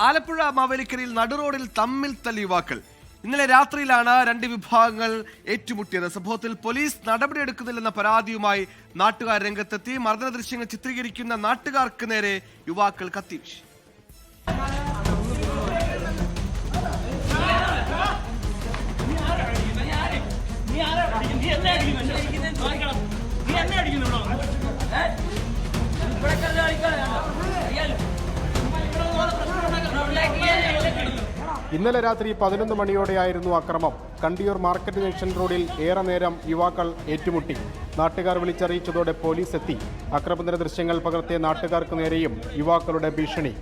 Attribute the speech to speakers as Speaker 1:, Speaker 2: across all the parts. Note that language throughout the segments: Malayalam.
Speaker 1: ആലപ്പുഴ മാവേലിക്കരയിൽ നടുറോഡിൽ തമ്മിൽ തല്ലി യുവാക്കൾ. ഇന്നലെ രാത്രിയിലാണ് രണ്ട് വിഭാഗങ്ങൾ ഏറ്റുമുട്ടിയത്. സംഭവത്തിൽ പോലീസ് നടപടിയെടുക്കുന്നില്ലെന്ന പരാതിയുമായി നാട്ടുകാർ രംഗത്തെത്തി. മർദ്ദന ദൃശ്യങ്ങൾ ചിത്രീകരിക്കുന്ന നാട്ടുകാർക്ക് നേരെ യുവാക്കൾ കത്തിവീശി.
Speaker 2: ഇന്നലെ രാത്രി 11 മണിയോടെയായിരുന്നു അക്രമം. കണ്ടിയൂർ മാർക്കറ്റ് ജംഗ്ഷൻ റോഡിൽ ഏറെ നേരം യുവാക്കൾ ഏറ്റുമുട്ടി. നാട്ടുകാർ വിളിച്ചറിയിച്ചതോടെ പോലീസ് എത്തി. ആക്രമണ ദൃശ്യങ്ങൾ പകർത്തിയ നാട്ടുകാർക്ക് നേരെയും യുവാക്കളുടെ ഭീഷണി.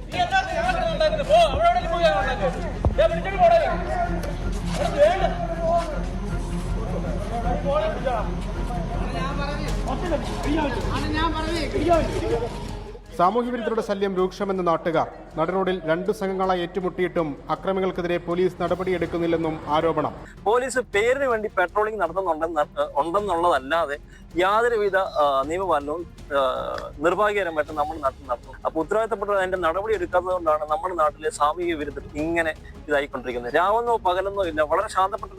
Speaker 2: സാമൂഹ്യവിരുദ്ധരുടെ ശല്യം രൂക്ഷമെന്ന് നാട്ടുകാർ. നടുറോഡിൽ രണ്ടു സംഘങ്ങളായി ഏറ്റുമുട്ടിയിട്ടും അക്രമികൾക്കെതിരെ പോലീസ് നടപടിയെടുക്കുന്നില്ലെന്നും ആരോപണം.
Speaker 3: പോലീസ് പേരിന് വേണ്ടി പെട്രോളിംഗ് നടത്തുന്നുണ്ടെന്നുള്ളതല്ലാതെ യാതൊരുവിധ നിയമപാലനവും നിർഭാഗ്യകരമായിട്ട് നമ്മുടെ നാട്ടിൽ നടത്തുന്നു. അപ്പൊ ഉത്തരവാദിത്തപ്പെട്ട അതിന്റെ നടപടി എടുക്കാത്തത് കൊണ്ടാണ് നമ്മുടെ നാട്ടിലെ സാമൂഹിക വിരുദ്ധർ ഇങ്ങനെ ഇതായിക്കൊണ്ടിരിക്കുന്നത്. രാവെന്നോ പകലെന്നോ ഇല്ല, വളരെ ശാന്തപ്പെട്ട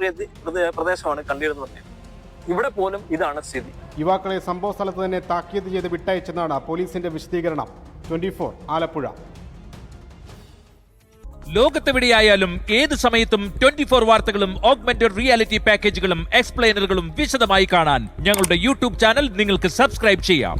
Speaker 3: പ്രദേശമാണ് കണ്ടിയൂർ. ഇവിടെ പോലും ഇതാണ് സ്ഥിതി.
Speaker 2: യുവാക്കളെ സംഭവ സ്ഥലത്ത് തന്നെ താക്കീത് ചെയ്ത് വിട്ടയച്ചെന്നാണ് പോലീസിന്റെ വിശദീകരണം. 24 ആലപ്പുഴ.
Speaker 4: ലോകത്തെവിടെയായാലും ഏത് സമയത്തും 24 വാർത്തകളും ഓഗ്മെന്റഡ് റിയാലിറ്റി പാക്കേജുകളും എക്സ്പ്ലെയിനറുകളും വിശദമായി കാണാൻ ഞങ്ങളുടെ യൂട്യൂബ് ചാനൽ നിങ്ങൾക്ക് സബ്സ്ക്രൈബ് ചെയ്യാം.